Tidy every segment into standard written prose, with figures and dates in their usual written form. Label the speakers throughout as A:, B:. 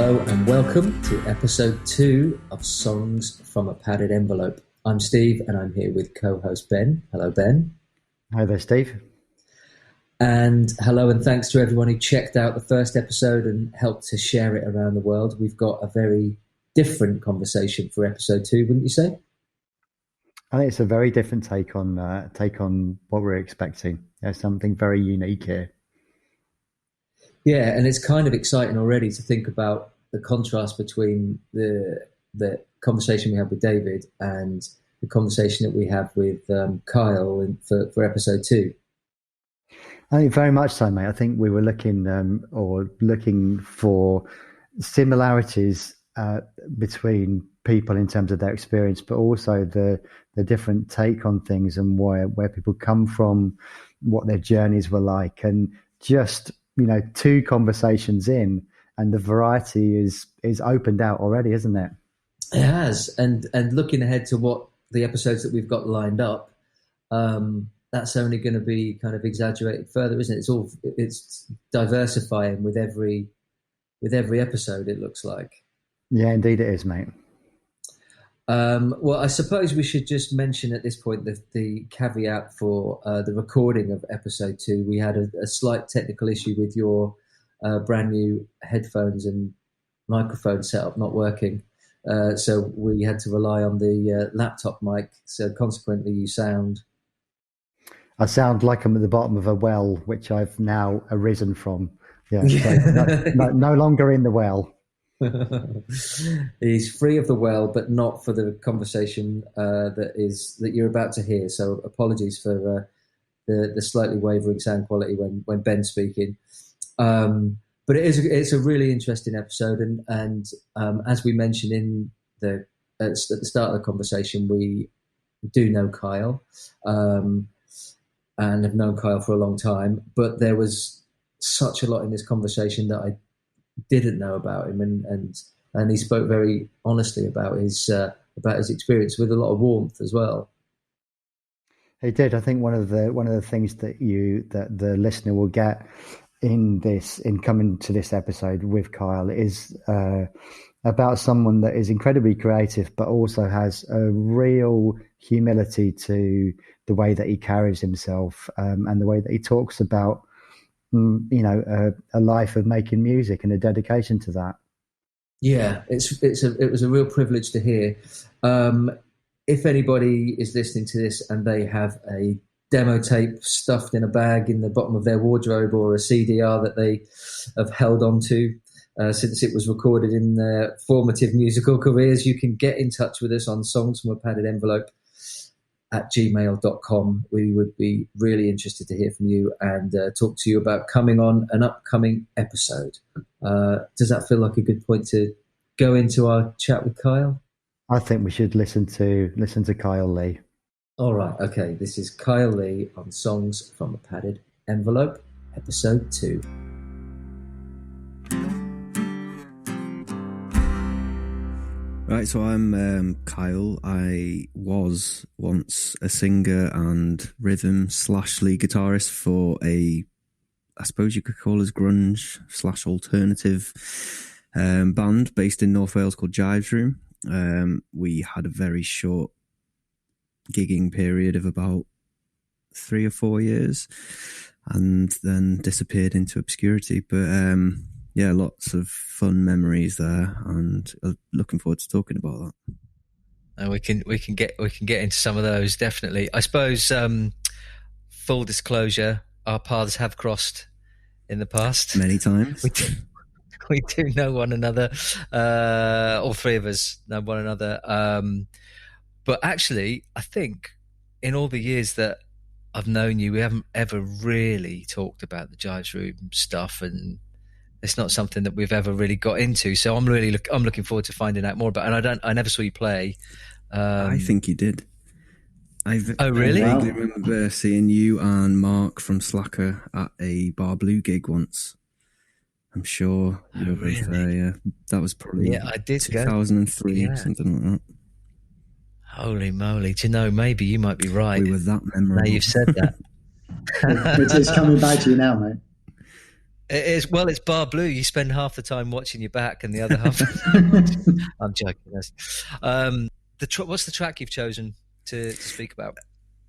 A: Hello and welcome to episode 2 of Songs from a Padded Envelope. I'm Steve and I'm here with co-host Ben. Hello, Ben.
B: Hi there, Steve.
A: And hello and thanks to everyone who checked out the first episode and helped to share it around the world. We've got a very different conversation for episode 2, wouldn't you say?
B: I think it's a very different take on what we're expecting. There's something very unique here.
A: Yeah, and it's kind of exciting already to think about the contrast between the conversation we had with David and the conversation that we have with Kyle for episode 2.
B: I think very much so, mate. I think we were looking for similarities between people in terms of their experience, but also the different take on things and where people come from, what their journeys were like, and just 2 conversations in, and the variety is opened out already, isn't it?
A: It has, and looking ahead to what the episodes that we've got lined up, that's only going to be kind of exaggerated further, isn't it? It's diversifying with every episode, it looks like.
B: Yeah, indeed it is, mate.
A: Well, I suppose we should just mention at this point the caveat for the recording of episode 2. We had a slight technical issue with your brand new headphones and microphone setup not working. So we had to rely on the laptop mic. So consequently,
B: I sound like I'm at the bottom of a well, which I've now arisen from. Yeah, so no longer in the well.
A: He's free of the well, but not for the conversation that you're about to hear. So apologies for the slightly wavering sound quality when Ben's speaking. But it's a really interesting episode, and as we mentioned at the start of the conversation, we do know Kyle, and have known Kyle for a long time. But there was such a lot in this conversation that I didn't know about him, and he spoke very honestly about his experience with a lot of warmth as well.
B: He did. I think one of the things that the listener will get in coming to this episode with Kyle is about someone that is incredibly creative, but also has a real humility to the way that he carries himself, and the way that he talks about a life of making music and a dedication to that.
A: Yeah, it was a real privilege to hear. If anybody is listening to this and they have a demo tape stuffed in a bag in the bottom of their wardrobe, or a CDR that they have held on to since it was recorded in their formative musical careers, you can get in touch with us on songsfromapaddedenvelope at gmail.com. We would be really interested to hear from you and talk to you about coming on an upcoming episode. Does that feel like a good point to go into our chat with Kyle?
B: I think we should listen to Kyle Lee.
A: All right, okay. This is Kyle Lee on Songs from a Padded Envelope, episode 2.
C: Right, so I'm Kyle. I was once a singer and rhythm/lead guitarist for I suppose you could call us grunge/alternative band based in North Wales called Jive's Room. We had a very short gigging period of about 3 or 4 years and then disappeared into obscurity. But yeah, lots of fun memories there, and looking forward to talking about that.
D: And we can get into some of those, definitely. I suppose full disclosure, our paths have crossed in the past
C: many times.
D: We do know one another. All 3 of us know one another. But actually, I think in all the years that I've known you, we haven't ever really talked about the Jive's Room stuff, and it's not something that we've ever really got into. So I'm looking forward to finding out more about it. And I never saw you play.
C: I think you did.
D: Oh, really?
C: I vaguely remember seeing you and Mark from Slacker at a Bar Blue gig once. I'm sure you were both there, yeah. That was probably
D: I did
C: 2003, something like that.
D: Holy moly. Do you know, maybe you might be right.
C: We were that memorable.
D: Now you've said that.
E: It is coming back to you now, mate.
D: It is. Well, it's bar blue. You spend half the time watching your back and the other half. I'm joking. What's the track you've chosen to speak about?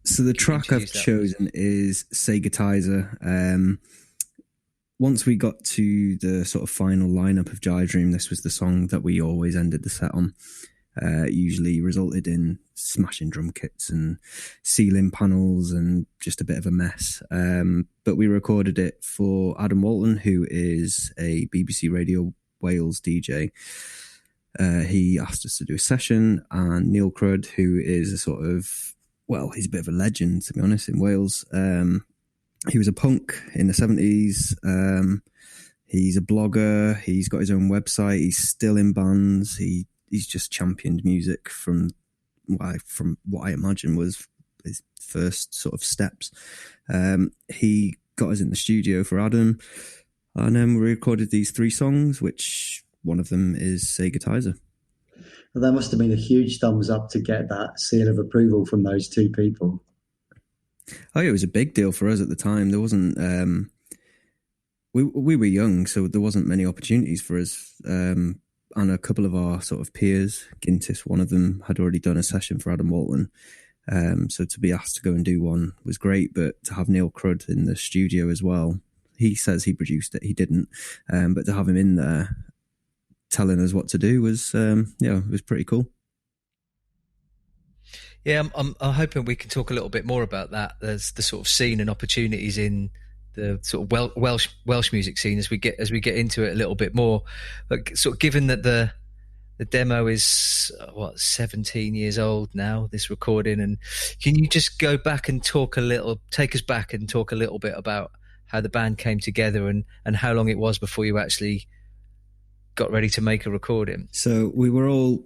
C: So the track I've chosen is Segatizer. Once we got to the sort of final lineup of Jive Dream, this was the song that we always ended the set on. Usually resulted in smashing drum kits and ceiling panels and just a bit of a mess. But we recorded it for Adam Walton, who is a BBC Radio Wales DJ. He asked us to do a session, and Neil Crud, who is a sort of, well, he's a bit of a legend, to be honest, in Wales. He was a punk in the 70s. He's a blogger. He's got his own website. He's still in bands. He's just championed music from what I imagine was his first sort of steps. He got us in the studio for Adam, and then we recorded these 3 songs, which one of them is Segatizer.
B: Well, that must have been a huge thumbs up to get that seal of approval from those 2 people.
C: Oh, yeah, it was a big deal for us at the time. There wasn't... we were young, so there wasn't many opportunities for us. And a couple of our sort of peers, Gintis, one of them, had already done a session for Adam Walton. So to be asked to go and do one was great, but to have Neil Crud in the studio as well, he says he produced it, he didn't. But to have him in there telling us what to do was, it was pretty cool.
D: Yeah, I'm hoping we can talk a little bit more about that. There's the sort of scene and opportunities in the sort of Welsh music scene as we get into it a little bit more. But sort of given that the demo is 17 years old now, this recording, and can you just go back and take us back and talk a little bit about how the band came together and how long it was before you actually got ready to make a recording?
C: So we were all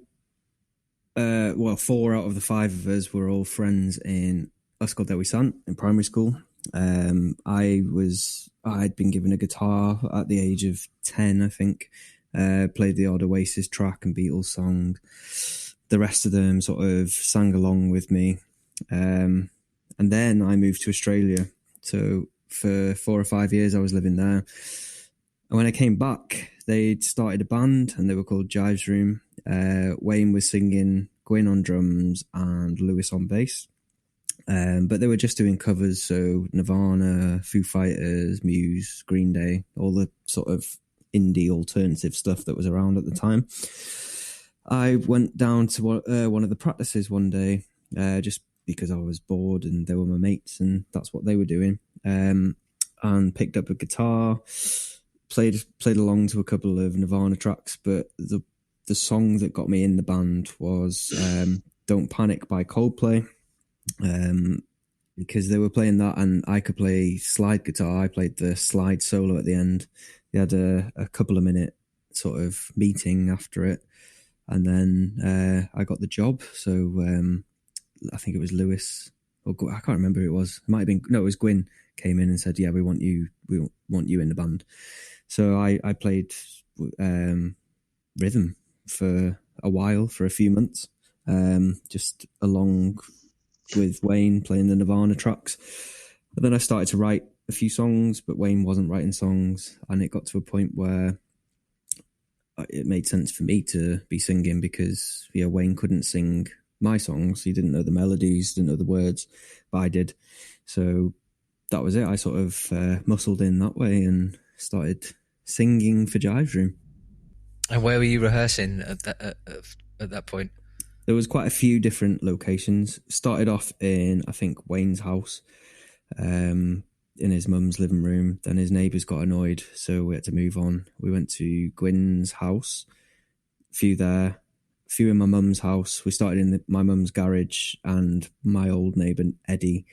C: 4 out of the 5 of us were all friends in Ysgol Dewi Sant in primary school. I'd been given a guitar at the age of 10, I think. Played the odd Oasis track and Beatles song. The rest of them sort of sang along with me. And then I moved to Australia. So for 4 or 5 years I was living there. And when I came back, they'd started a band and they were called Jive's Room. Wayne was singing, Gwyn on drums and Lewis on bass. But they were just doing covers, so Nirvana, Foo Fighters, Muse, Green Day, all the sort of indie alternative stuff that was around at the time. I went down to one of the practices one day, just because I was bored and they were my mates and that's what they were doing, and picked up a guitar, played along to a couple of Nirvana tracks, but the song that got me in the band was Don't Panic by Coldplay. Because they were playing that and I could play slide guitar. I played the slide solo at the end. They had a couple of minute sort of meeting after it, and then I got the job. So I think it was Lewis, or I can't remember who it was. It might have been, no, it was Gwyn came in and said, yeah, we want you in the band. So I played rhythm for a while, for a few months, just along with Wayne playing the Nirvana tracks. But then I started to write a few songs, but Wayne wasn't writing songs, and it got to a point where it made sense for me to be singing because Wayne couldn't sing my songs. He didn't know the melodies, didn't know the words, but I did. So that was it. I sort of muscled in that way and started singing for Jive Dream.
D: And where were you rehearsing at that point?
C: There was quite a few different locations. Started off in, I think, Wayne's house, in his mum's living room. Then his neighbours got annoyed, so we had to move on. We went to Gwyn's house, a few there, a few in my mum's house. We started in my mum's garage, and my old neighbour, Eddie,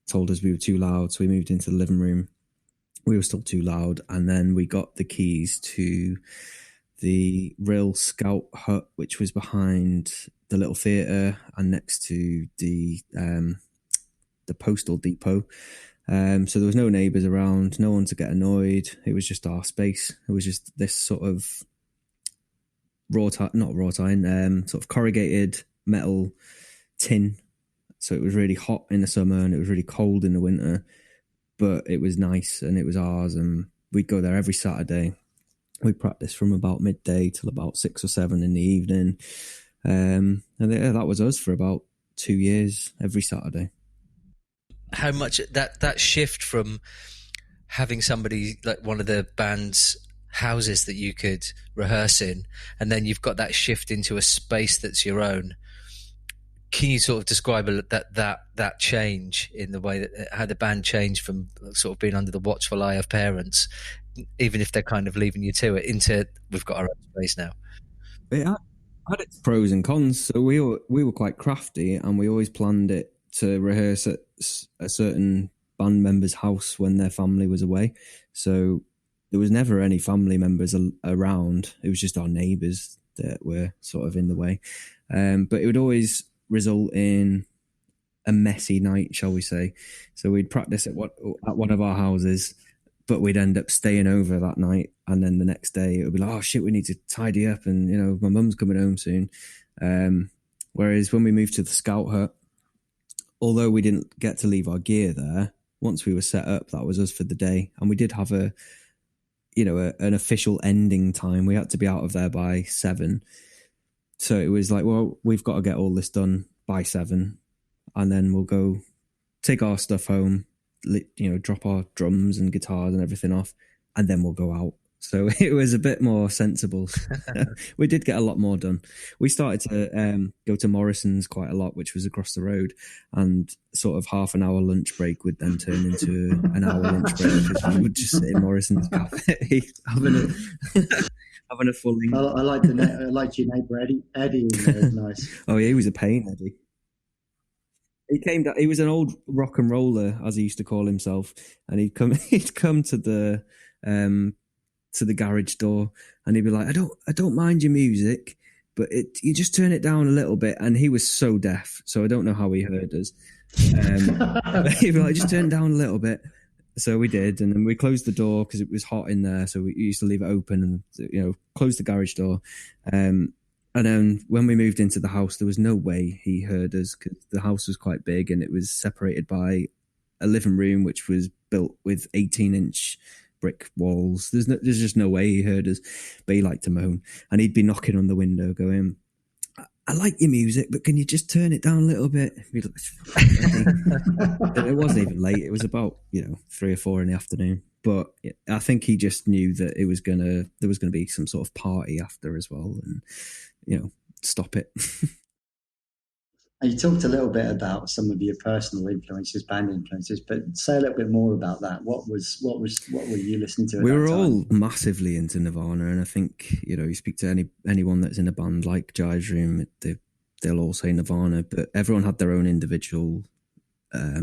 C: told us we were too loud, so we moved into the living room. We were still too loud, and then we got the keys to the Real Scout hut, which was behind the little theatre and next to the postal depot. So there was no neighbours around, no one to get annoyed. It was just our space. It was just this sort of sort of corrugated metal tin. So it was really hot in the summer and it was really cold in the winter, but it was nice and it was ours, and we'd go there every Saturday. We practiced from about midday till about 6 or 7 in the evening. And that was us for about 2 years, every Saturday.
D: How much that shift from having somebody like one of the band's houses that you could rehearse in, and then you've got that shift into a space that's your own. Can you sort of describe that change in the way that how the band changed from sort of being under the watchful eye of parents, even if they're kind of leaving you to it, into we've got our own space now?
C: It had its pros and cons. So we were quite crafty, and we always planned it to rehearse at a certain band member's house when their family was away. So there was never any family members around. It was just our neighbours that were sort of in the way. But it would always result in a messy night, shall we say. So we'd practice at one of our houses, but we'd end up staying over that night, and then the next day it would be like, oh shit, we need to tidy up, and you know, my mum's coming home soon. Whereas when we moved to the Scout Hut, although we didn't get to leave our gear there, once we were set up, that was us for the day. And we did have an official ending time. We had to be out of there by 7. So it was like, well, we've got to get all this done by 7, and then we'll go take our stuff home, you know, drop our drums and guitars and everything off, and then we'll go out. So it was a bit more sensible. We did get a lot more done. We started to go to Morrison's quite a lot, which was across the road, and sort of half an hour lunch break would then turn into an hour lunch break, because we would just sit in Morrison's cafe having a full.
B: I liked your neighbour Eddie. Eddie was nice.
C: Oh yeah, he was a pain, Eddie. He was an old rock and roller, as he used to call himself, and he'd come to the garage door, and he'd be like, I don't mind your music, but you just turn it down a little bit. And he was so deaf, so I don't know how he heard us. He'd be like, just turn it down a little bit. So we did, and then we closed the door because it was hot in there, so we used to leave it open and, you know, close the garage door. And then when we moved into the house, there was no way he heard us, because the house was quite big, and it was separated by a living room which was built with 18-inch brick walls. There's just no way he heard us. But he liked to moan, and he'd be knocking on the window going, I like your music, but can you just turn it down a little bit? It wasn't even late. It was about 3 or 4 in the afternoon. But I think he just knew that there was gonna be some sort of party after as well, and stop it.
B: And you talked a little bit about some of your personal influences, band influences, but say a little bit more about that. What were you listening to at that time?
C: We were all massively into Nirvana, and I think, you speak to anyone that's in a band like Jive's Room, they'll all say Nirvana, but everyone had their own individual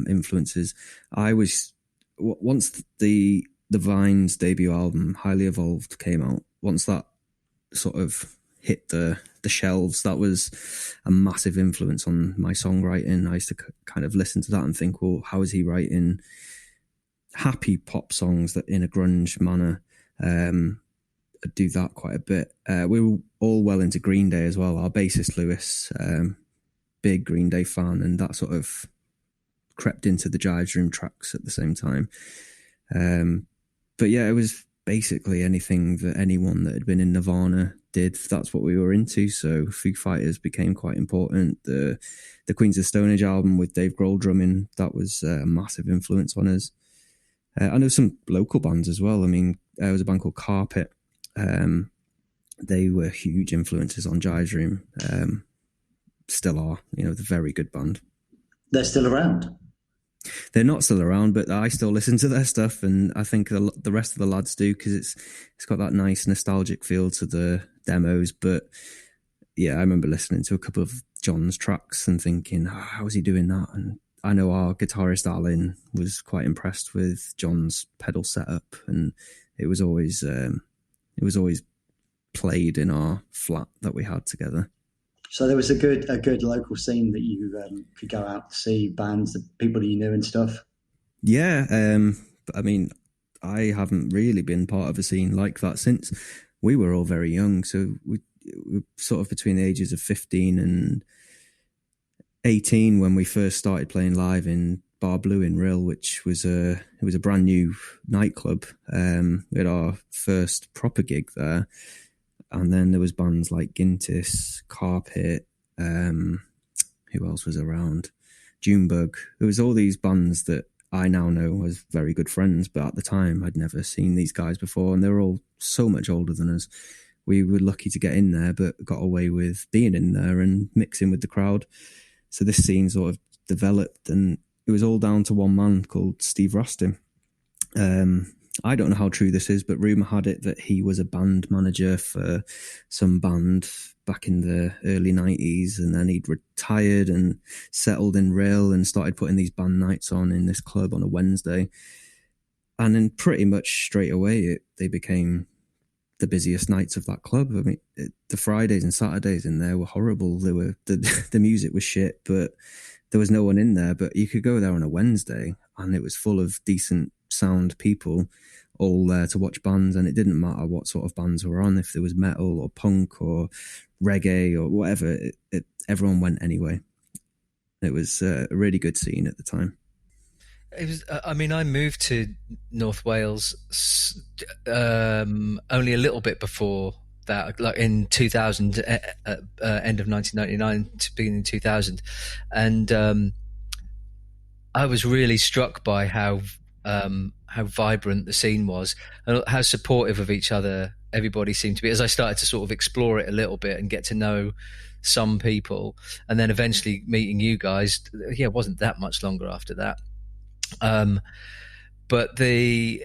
C: influences. I was, once the Vine's debut album, Highly Evolved, came out, once that sort of hit the shelves, that was a massive influence on my songwriting. I used to kind of listen to that and think, well, how is he writing happy pop songs that in a grunge manner? I do that quite a bit. We were all well into Green Day as well. Our bassist Lewis, big Green Day fan, and that sort of crept into the Jive's Room tracks at the same time. But yeah, it was basically anything that anyone that had been in Nirvana did. That's what we were into. So Foo Fighters became quite important. The Queens of Stone Age album with Dave Grohl drumming, that was a massive influence on us. I know some local bands as well. I mean, there was a band called Carpet. They were huge influences on Jive's Room. Still are. They're a very good band.
B: They're still around.
C: They're not still around, but I still listen to their stuff, and I think the rest of the lads do, because it's got that nice nostalgic feel to the demos. But yeah, I remember listening to a couple of John's tracks and thinking, how is he doing that? And I know our guitarist Alan was quite impressed with John's pedal setup, and it was always played in our flat that we had together.
B: So there was a good local scene that you could go out to see bands, the people that you knew and stuff. Yeah,
C: I mean, I haven't really been part of a scene like that since we were all very young. So we were sort of between the ages of 15 and 18 when we first started playing live in Bar Blue in Rill, which was it was a brand new nightclub. We had our first proper gig there, and then there was bands like Gintis, Carpet. Who else was around? Junebug. There was all these bands that I now know as very good friends, but at the time I'd never seen these guys before, and they were all so much older than us. We were lucky to get in there, but got away with being in there and mixing with the crowd. So this scene sort of developed, and it was all down to one man called Steve Rastin. I don't know how true this is, but rumour had it that he was a band manager for some band back in the early 90s, and then he'd retired and settled in Rill and started putting these band nights on in this club on a Wednesday. And then pretty much straight away, they became the busiest nights of that club. I mean, the Fridays and Saturdays in there were horrible. The music was shit, but there was no one in there. But you could go there on a Wednesday and it was full of decent sound people all there to watch bands, and it didn't matter what sort of bands were on, if there was metal or punk or reggae or whatever, everyone went anyway. It was a really good scene at the time.
D: It was. I mean, I moved to North Wales only a little bit before that, like in 2000, end of 1999 to beginning 2000, and I was really struck by how vibrant the scene was and how supportive of each other everybody seemed to be. As I started to sort of explore it a little bit and get to know some people, and then eventually meeting you guys, it wasn't that much longer after that. But the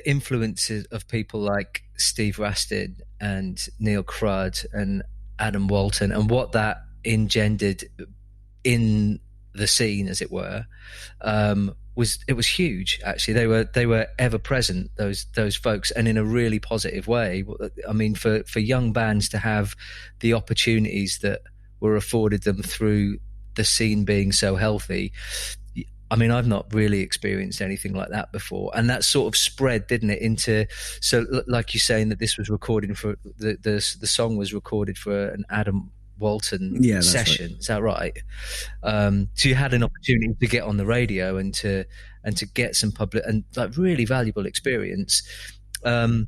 D: influences of people like Steve Rastin and Neil Crud and Adam Walton, and what that engendered in the scene, as it were, was huge. Actually, they were ever present, those folks, and in a really positive way. I mean, for young bands to have the opportunities that were afforded them through the scene being so healthy. I mean, I've not really experienced anything like that before, and that sort of spread, didn't it, into, so like you're saying that this was recorded for the song was recorded for an Adam Walton session. Right. Is that right? So you had an opportunity to get on the radio and to get some public and like really valuable experience. Were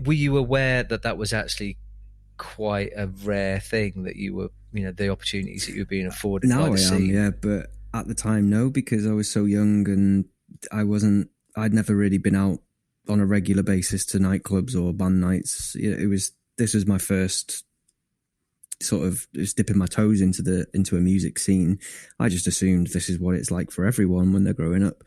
D: you aware that was actually quite a rare thing, that you were, the opportunities that you were being afforded?
C: Now
D: by the scene?
C: yeah, but at the time, no, because I was so young and I'd never really been out on a regular basis to nightclubs or band nights. This was my first sort of just dipping my toes into a music scene. I just assumed this is what it's like for everyone when they're growing up.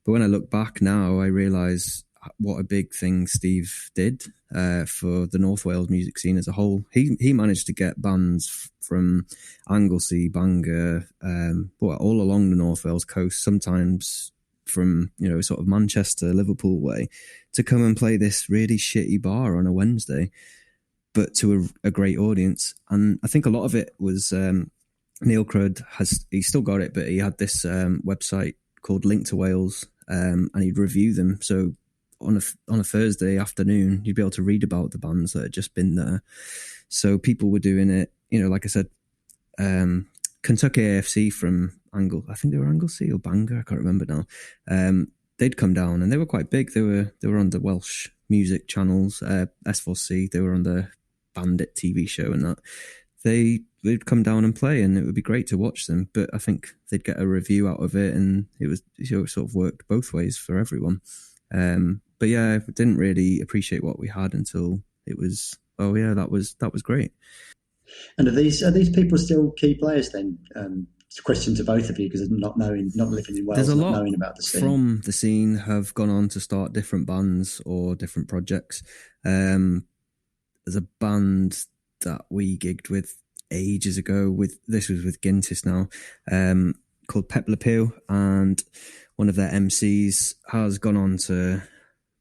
C: But when I look back now, I realise what a big thing Steve did for the North Wales music scene as a whole. He managed to get bands from Anglesey, Bangor, all along the North Wales coast, sometimes from sort of Manchester, Liverpool way, to come and play this really shitty bar on a Wednesday, but to a great audience. And I think a lot of it was Neil Crud he's still got it, but he had this website called Link to Wales, and he'd review them. So on a Thursday afternoon, you'd be able to read about the bands that had just been there. So people were doing it, like I said, Kentucky AFC from I think they were Anglesey or Bangor, I can't remember now. They'd come down and they were quite big. They were on the Welsh music channels, S4C. They were on the Bandit TV show and that. They'd come down and play, and it would be great to watch them. But I think they'd get a review out of it, and it was it sort of worked both ways for everyone. But yeah, I didn't really appreciate what we had until it was, oh yeah, that was great.
E: And are these people still key players then? It's a question to both of you, because not living in Wales, not knowing about the scene.
C: From the scene have gone on to start different bands or different projects. There's a band that we gigged with ages ago. This was with Gintis now, called Pep Le Pew, and one of their MCs has gone on to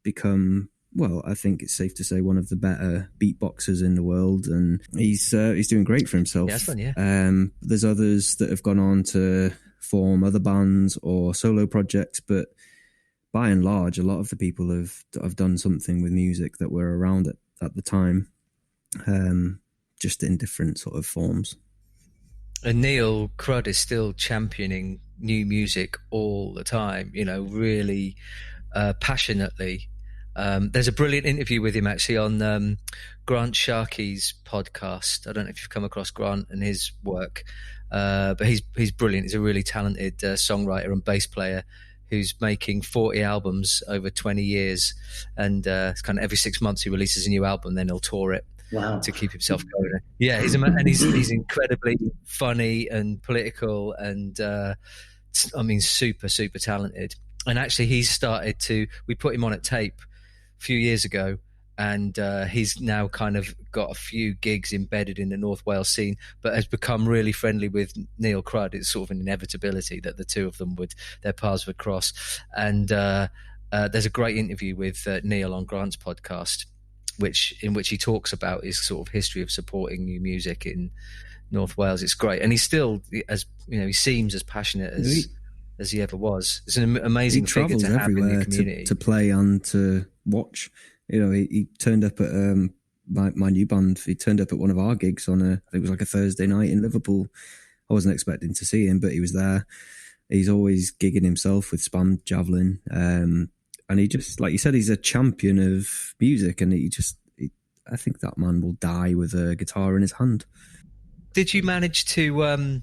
C: become, well, I think it's safe to say, one of the better beatboxers in the world, and he's doing great for himself.
D: Yeah, that's fun, yeah.
C: There's others that have gone on to form other bands or solo projects, but by and large, a lot of the people have done something with music that were around at the time, just in different sort of forms.
D: And Neil Crud is still championing new music all the time, really passionately. There's a brilliant interview with him actually on Grant Sharkey's podcast. I don't know if you've come across Grant and his work, but he's brilliant. He's a really talented songwriter and bass player who's making 40 albums over 20 years, and it's kind of every 6 months he releases a new album, then he'll tour it.
E: Wow.
D: To keep himself going. Yeah, he's incredibly funny and political, and super, super talented. And actually, we put him on at tape a few years ago, and he's now kind of got a few gigs embedded in the North Wales scene, but has become really friendly with Neil Crud. It's sort of an inevitability that the two of them their paths would cross. And there's a great interview with Neil on Grant's podcast, in which he talks about his sort of history of supporting new music in North Wales. It's great, and he's still, as he seems as passionate as he ever was. It's an amazing figure to have in the community
C: to play and to watch. He turned up at my new band. He turned up at one of our gigs on I think it was like a Thursday night in Liverpool. I wasn't expecting to see him, but he was there. He's always gigging himself with Spam Javelin. And he just, like you said, he's a champion of music, and I think that man will die with a guitar in his hand.
D: Did you manage to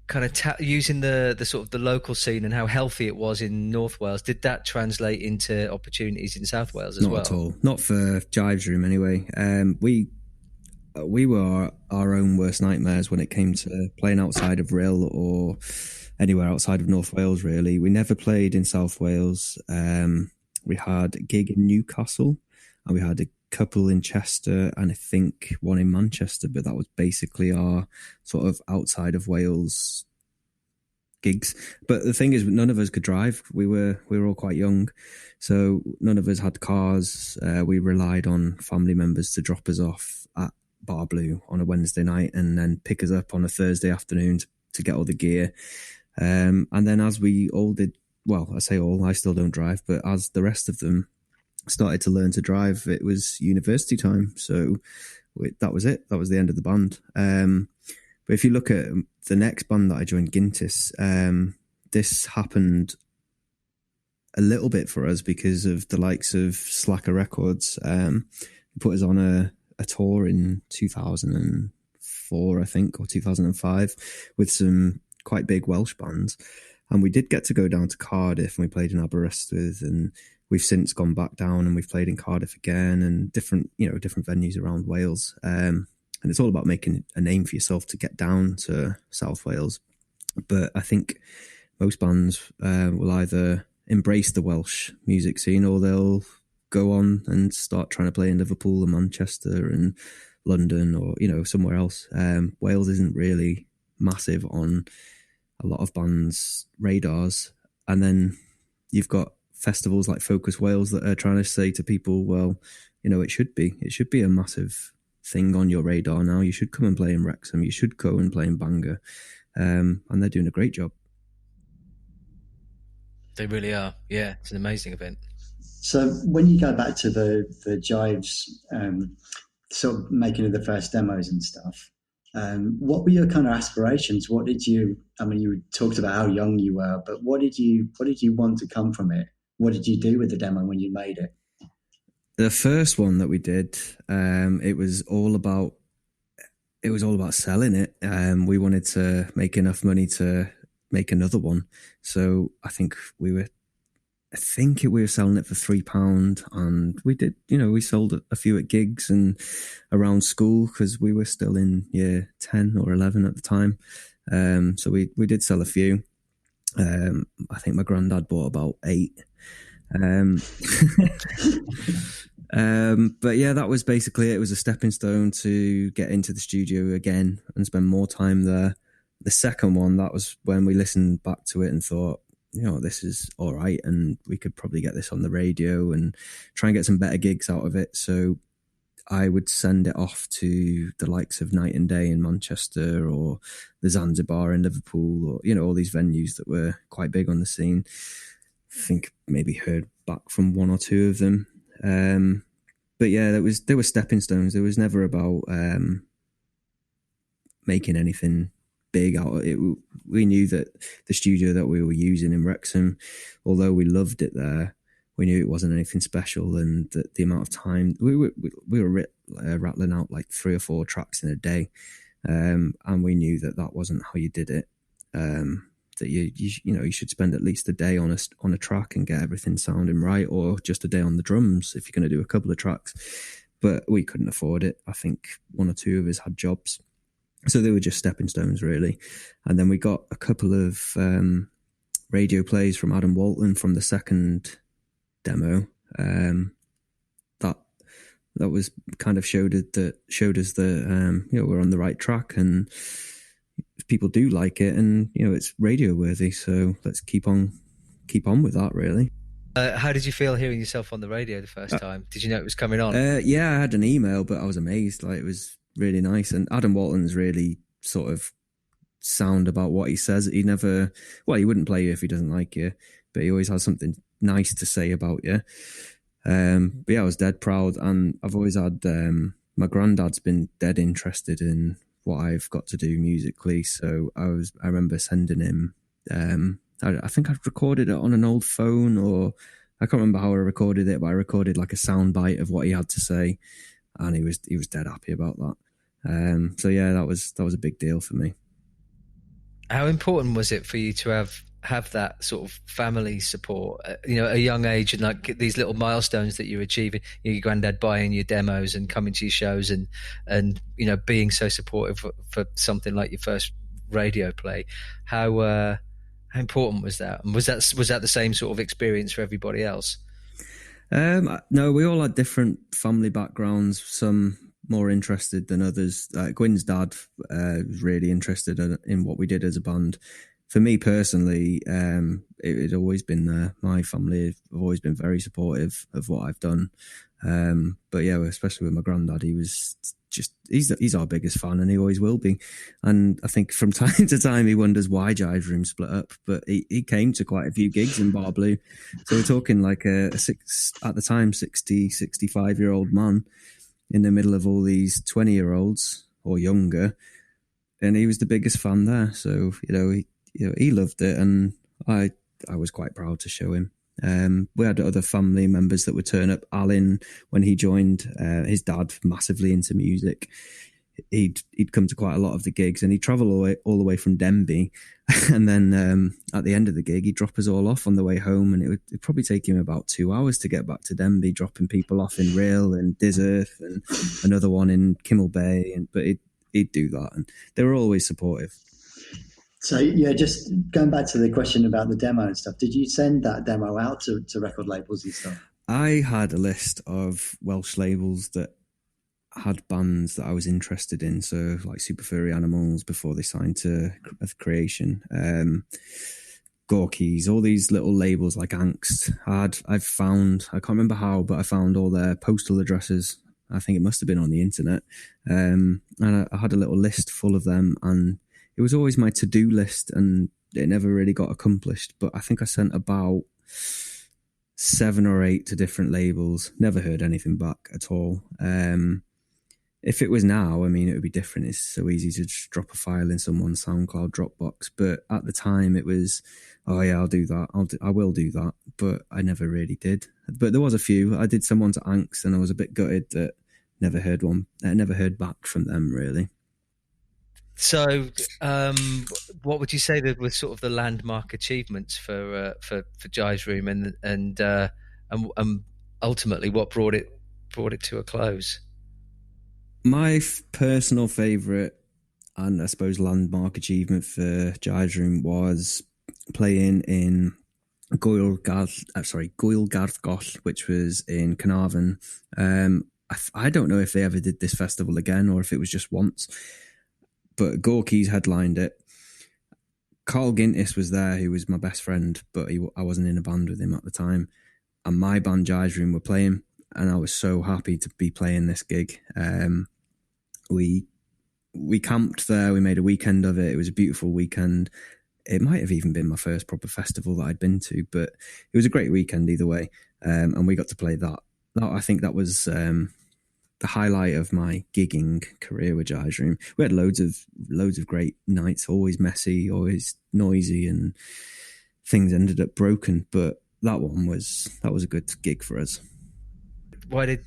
D: kind of using the sort of the local scene and how healthy it was in North Wales? Did that translate into opportunities in South Wales as well?
C: Not at all. Not for Jive's Room anyway. We were our own worst nightmares when it came to playing outside of Rhyl or anywhere outside of North Wales, really. We never played in South Wales. We had a gig in Newcastle, and we had a couple in Chester, and I think one in Manchester, but that was basically our sort of outside of Wales gigs. But the thing is, none of us could drive. We were all quite young, so none of us had cars. We relied on family members to drop us off at Bar Blue on a Wednesday night and then pick us up on a Thursday afternoon to get all the gear. And then as we all did, well, I say all, I still don't drive, but as the rest of them started to learn to drive, it was university time. So that was it. That was the end of the band. But if you look at the next band that I joined, Gintis, this happened a little bit for us because of the likes of Slacker Records. Put us on a tour in 2004, I think, or 2005 with some quite big Welsh bands, and we did get to go down to Cardiff, and we played in Aberystwyth, and we've since gone back down and we've played in Cardiff again, and different venues around Wales, and it's all about making a name for yourself to get down to South Wales. But I think most bands will either embrace the Welsh music scene, or they'll go on and start trying to play in Liverpool and Manchester and London, or somewhere else. Wales isn't really massive on a lot of bands' radars, and then you've got festivals like Focus Wales that are trying to say to people, well, it should be a massive thing on your radar now. You should come and play in Wrexham, you should go and play in Bangor, and they're doing a great job.
D: They really are. Yeah, it's an amazing event.
E: So when you go back to the Jive's sort of making of the first demos and stuff, what were your kind of aspirations? What did you? I mean, you talked about how young you were, but what did you want to come from it? What did you do with the demo when you made it?
C: The first one that we did, it was all about selling it. We wanted to make enough money to make another one. So I think we were selling it for £3, and we did, we sold a few at gigs and around school because we were still in year 10 or 11 at the time. So we did sell a few. I think my granddad bought about 8. But yeah, that was basically it. It was a stepping stone to get into the studio again and spend more time there. The second one, that was when we listened back to it and thought, this is all right, and we could probably get this on the radio and try and get some better gigs out of it. So I would send it off to the likes of Night and Day in Manchester, or the Zanzibar in Liverpool, or all these venues that were quite big on the scene. I think maybe heard back from one or two of them. But yeah, there were stepping stones. There was never about making anything big out of it. We knew that the studio that we were using in Wrexham, although we loved it there, we knew it wasn't anything special, and that the amount of time we were rattling out like 3 or 4 tracks in a day, and we knew that wasn't how you did it. That you should spend at least a day on a track and get everything sounding right, or just a day on the drums if you're going to do a couple of tracks. But we couldn't afford it. I think 1 or 2 of us had jobs, so they were just stepping stones really. And then we got a couple of radio plays from Adam Walton from the second demo. That was kind of showed us that we're on the right track, and people do like it, and it's radio worthy, so let's keep on with that really.
D: How did you feel hearing yourself on the radio the first time? Did you know it was coming on?
C: Yeah, I had an email, but I was amazed. Like, it was really nice, and Adam Walton's really sort of sound about what he says. He wouldn't play you if he doesn't like you, but he always has something nice to say about you. But yeah, I was dead proud, and I've always had my granddad's been dead interested in what I've got to do musically, so I remember sending him I think I'd recorded it on an old phone, or I can't remember how I recorded it, but I recorded like a sound bite of what he had to say, and he was dead happy about that. So yeah, that was a big deal for me.
D: How important was it for you to have that sort of family support, at a young age, and like these little milestones that you're achieving, your granddad buying your demos and coming to your shows, and being so supportive for something like your first radio play? How important was that? And was that the same sort of experience for everybody else?
C: No, we all had different family backgrounds, some more interested than others. Gwyn's dad was really interested in what we did as a band. For me personally, it had always been there. My family have always been very supportive of what I've done. But yeah, especially with my granddad, he's our biggest fan, and he always will be. And I think from time to time he wonders why Jive Room split up, but he came to quite a few gigs in Bar Blue. So we're talking like at the time 65-year-old man in the middle of all these 20-year-olds or younger, and he was the biggest fan there. So he loved it, and I was quite proud to show him. We had other family members that would turn up. Alan, when he joined, his dad massively into music. He'd come to quite a lot of the gigs, and he'd travel all the way from Denby, and then at the end of the gig, he'd drop us all off on the way home, and it'd probably take him about 2 hours to get back to Denby, dropping people off in Rail and Dizzerth and another one in Kimmel Bay, but he'd do that, and they were always supportive.
E: So yeah, just going back to the question about the demo and stuff, did you send that demo out to record labels and stuff?
C: I had a list of Welsh labels that had bands that I was interested in, so like Super Furry Animals before they signed to Creation, Gorky's, all these little labels like Angst. I can't remember how, but I found all their postal addresses. I think it must have been on the internet, and I had a little list full of them, and it was always my to-do list, and it never really got accomplished. But I think I sent about 7 or 8 to different labels. Never heard anything back at all. If it was now, it would be different. It's so easy to just drop a file in someone's SoundCloud Dropbox. But at the time, it was, oh yeah, I'll do that. I will do that. But I never really did. But there was a few. I did someone to Angst, and I was a bit gutted that never heard back from them really.
D: So, what would you say that were sort of the landmark achievements for Jive Room, and ultimately what brought it to a close?
C: My personal favourite, and I suppose landmark achievement for Jive Room, was playing in Gwyl Garth, which was in Carnarvon. I don't know if they ever did this festival again, or if it was just once. But Gorky's headlined it. Carl Gintis was there, who was my best friend, but I wasn't in a band with him at the time. And my band, Jive Room, were playing, and I was so happy to be playing this gig. We camped there. We made a weekend of it. It was a beautiful weekend. It might have even been my first proper festival that I'd been to, but it was a great weekend either way. And we got to play that. I think that was the highlight of my gigging career with Jive Room. We had loads of great nights, always messy, always noisy, and things ended up broken. But that was a good gig for us.
D: How did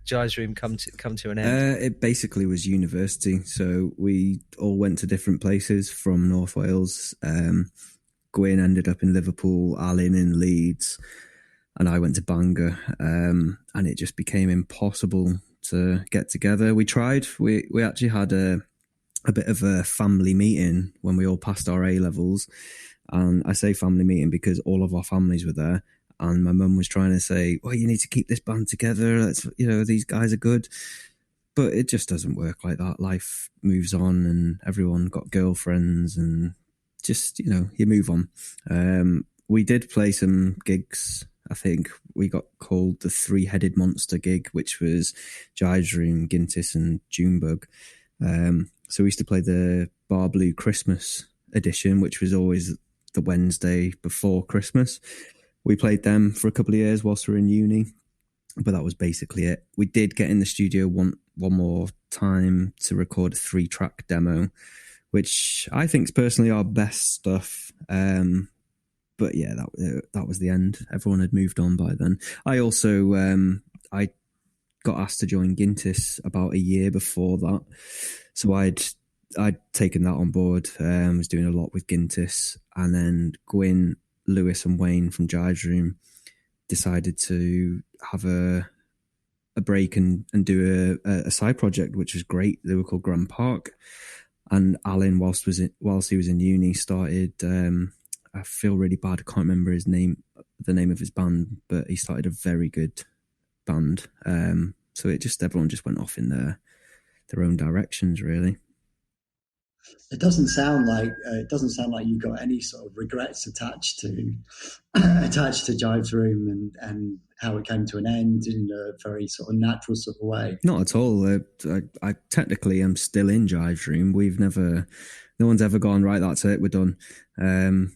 D: Jive Room come to an end?
C: It basically was university, so we all went to different places from North Wales. Gwyn ended up in Liverpool, Alan in Leeds, and I went to Bangor, and it just became impossible to get together. We tried. We actually had a bit of a family meeting when we all passed our A-levels, and I say family meeting because all of our families were there, and my mum was trying to say, well, you need to keep this band together. These guys are good. But it just doesn't work like that. Life moves on, and everyone got girlfriends, and just, you move on. We did play some gigs. I think we got called the Three-Headed Monster gig, which was Jive Room, Gintis, and Junebug. So we used to play the Bar Blue Christmas edition, which was always the Wednesday before Christmas. We played them for a couple of years whilst we were in uni, but that was basically it. We did get in the studio one more time to record a 3-track demo, which I think is personally our best stuff. But yeah, that was the end. Everyone had moved on by then. I also I got asked to join Gintis about a year before that, so I'd taken that on board. Was doing a lot with Gintis, and then Gwyn, Lewis, and Wayne from Jive Room decided to have a break and do a side project, which was great. They were called Grand Park, and Alan, whilst he was in uni, started. I feel really bad. I can't remember the name of his band, but he started a very good band. So everyone just went off in their own directions, really.
E: It doesn't sound like you got any sort of regrets attached to Jive's Room and how it came to an end in a very sort of natural sort of way.
C: Not at all. I technically am still in Jive's Room. No one's ever gone, right, that's it, we're done. And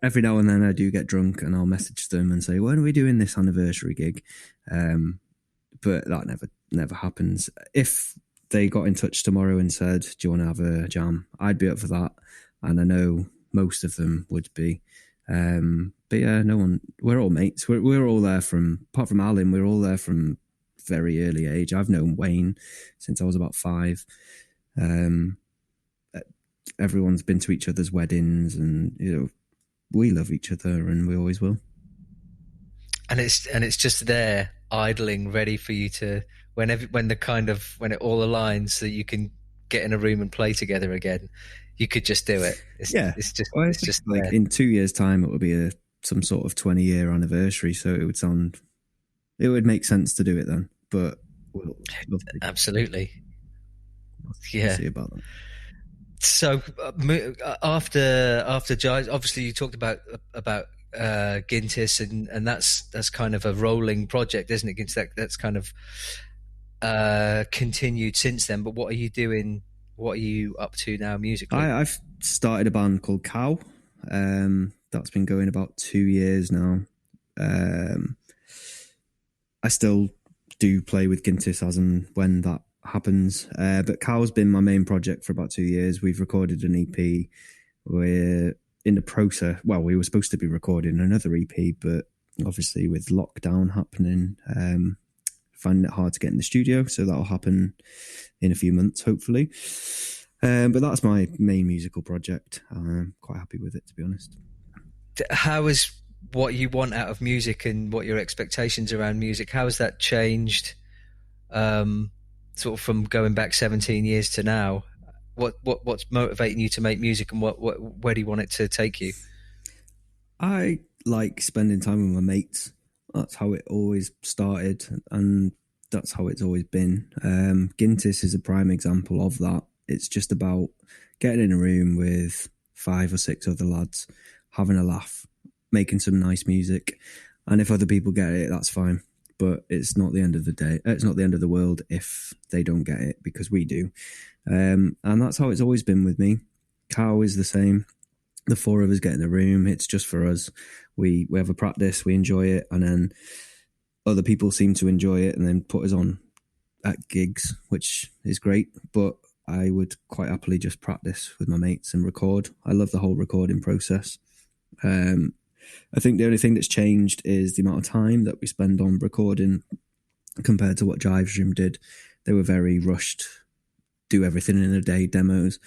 C: every now and then I do get drunk and I'll message them and say, when are we doing this anniversary gig? But that never happens. If they got in touch tomorrow and said, do you want to have a jam? I'd be up for that. And I know most of them would be. But yeah, no one, we're all mates. We're all there apart from Alan, we're all there from very early age. I've known Wayne since I was about 5. Everyone's been to each other's weddings, and we love each other, and we always will.
D: And it's just there, idling, ready for you to when it all aligns, so you can get in a room and play together again. You could just do it. It's just
C: like
D: there.
C: In 2 years' time, it will be some sort of 20-year anniversary, so it would make sense to do it then. But
D: absolutely, yeah.
C: We'll see about that.
D: So after Jive, obviously you talked about Gintis, and that's kind of a rolling project, isn't it? Gintis, that's kind of continued since then. But what are you doing? What are you up to now musically?
C: I've started a band called Cow. That's been going about 2 years now. I still do play with Gintis as and when that happens, but Cow's been my main project for about 2 years. We've recorded an EP. We're in the process. Well, we were supposed to be recording another EP, but obviously with lockdown happening, finding it hard to get in the studio, so that'll happen in a few months, hopefully. But that's my main musical project. I'm quite happy with it, to be honest.
D: How is what you want out of music and what your expectations around music, how has that changed, sort of from going back 17 years to now? What's motivating you to make music, and where do you want it to take you?
C: I like spending time with my mates. That's how it always started, and that's how it's always been. Gintis is a prime example of that. It's just about getting in a room with 5 or 6 other lads, having a laugh, making some nice music, and if other people get it, that's fine. But it's not the end of the day. It's not the end of the world if they don't get it, because we do. And that's how it's always been with me. Cow is the same. The 4 of us get in the room. It's just for us. We have a practice. We enjoy it, and then other people seem to enjoy it, and then put us on at gigs, which is great, but I would quite happily just practice with my mates and record. I love the whole recording process. I think the only thing that's changed is the amount of time that we spend on recording compared to what Jive's Room did. They were very rushed, do everything in a day demos.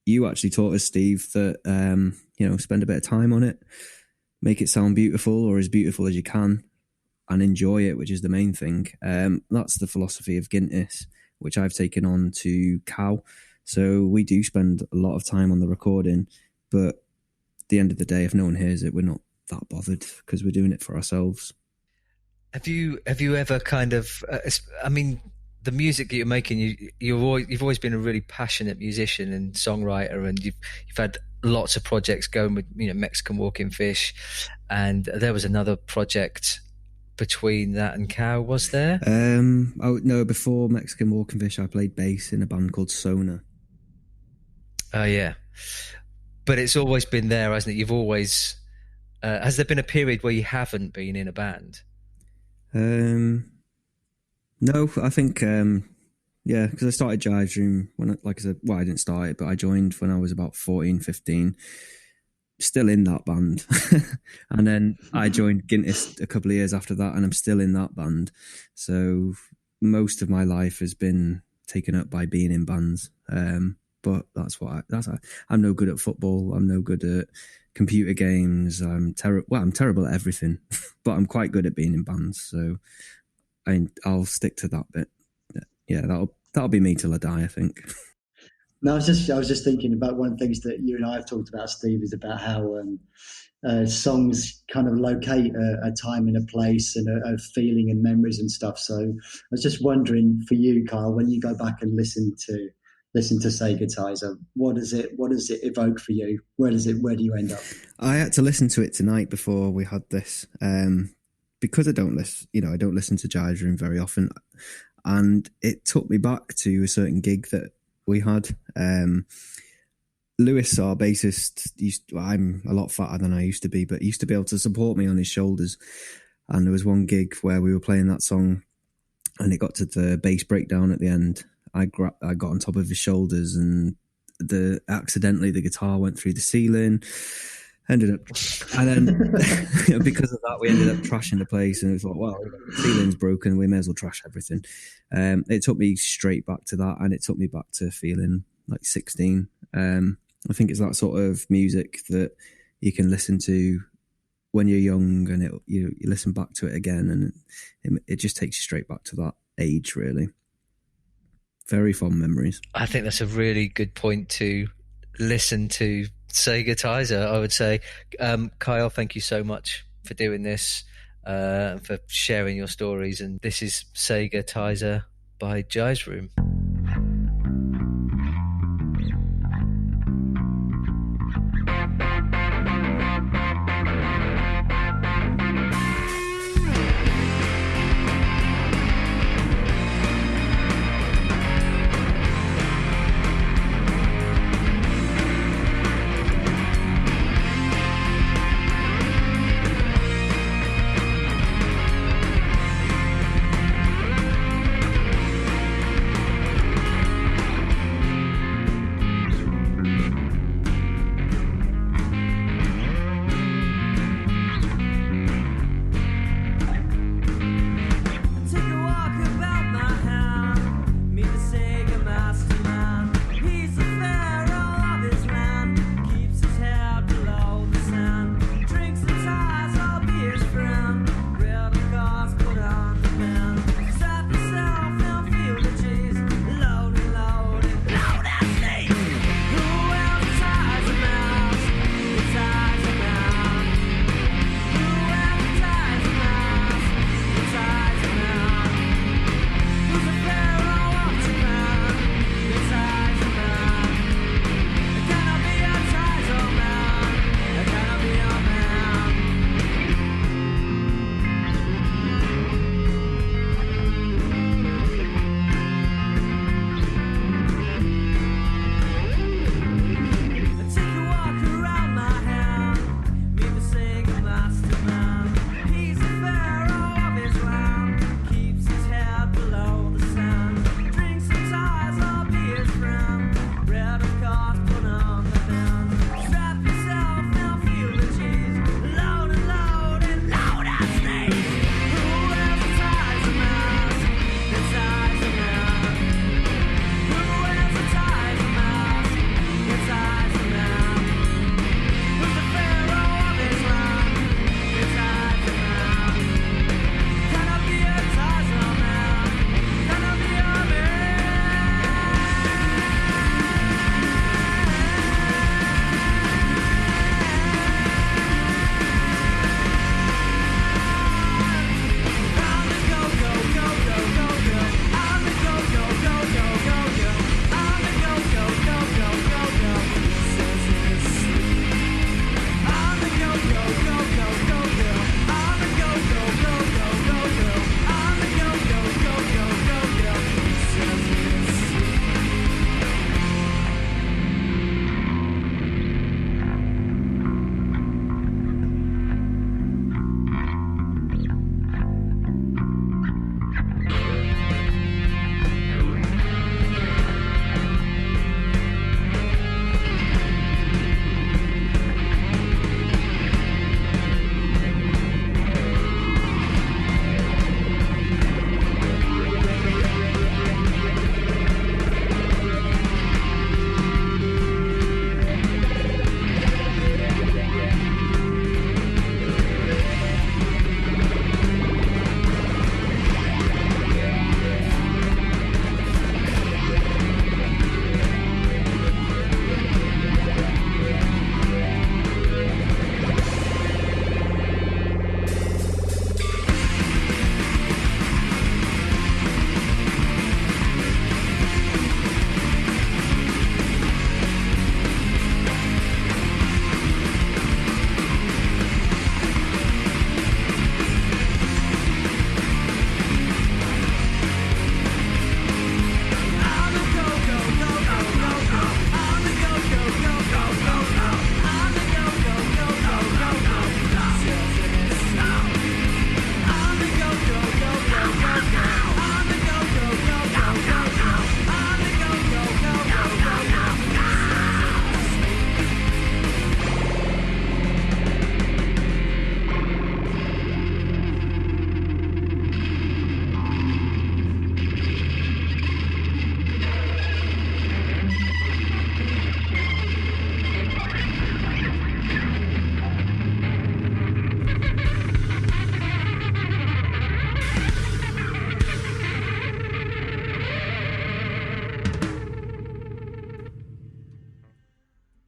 C: You actually taught us, Steve, that, spend a bit of time on it, make it sound beautiful or as beautiful as you can, and enjoy it, which is the main thing. That's the philosophy of Gintis, which I've taken on to Cow. So we do spend a lot of time on the recording, but at the end of the day, if no one hears it, we're not that bothered because we're doing it for ourselves.
D: Have you ever kind of, the music that you're making, you've always been a really passionate musician and songwriter, and you've had lots of projects going with, Mexican Walking Fish, and there was another project between that and Cow, was there?
C: No, before Mexican Walking Fish, I played bass in a band called Sona.
D: Oh yeah, but it's always been there, hasn't it? You've always. Has there been a period where you haven't been in a band?
C: No, I think, because I started Jive's Room when, like I said, I didn't start it, but I joined when I was about 14, 15, still in that band. And then I joined Gintis a couple of years after that, and I'm still in that band. So most of my life has been taken up by being in bands. But I'm no good at football. I'm no good at computer games. I'm terrible at everything, but I'm quite good at being in bands. So I'll stick to that bit. Yeah, that'll be me till I die, I think.
E: No, I was just thinking about one of the things that you and I have talked about, Steve, is about how songs kind of locate a time and a place and a feeling and memories and stuff. So I was just wondering for you, Kyle, when you go back and listen to Sega Tizer, what does it evoke for you? Where do you end up?
C: I had to listen to it tonight before we had this, because I don't listen to Jive's Room very often, and it took me back to a certain gig that we had. Lewis, our bassist, I'm a lot fatter than I used to be, but he used to be able to support me on his shoulders. And there was one gig where we were playing that song, and it got to the bass breakdown at the end. I got on top of his shoulders, and accidentally the guitar went through the ceiling. And then because of that, we ended up trashing the place, and we thought, well, the ceiling's broken, we may as well trash everything. It took me straight back to that, and it took me back to feeling like 16. I think it's that sort of music that you can listen to when you're young, and you listen back to it again, and it just takes you straight back to that age, really. Very fond memories. I
D: think that's a really good point to listen to Sega Tizer, I would say. Kyle, thank you so much for doing this, for sharing your stories. And this is Sega Tizer by Jive's Room.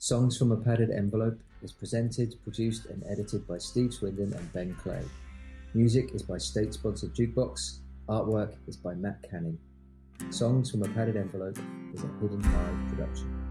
A: Songs from a Padded Envelope is presented, produced and edited by Steve Swindon and Ben Clay. Music is by state-sponsored Jukebox. Artwork is by Matt Canning. Songs from a Padded Envelope is a Hidden Hive production.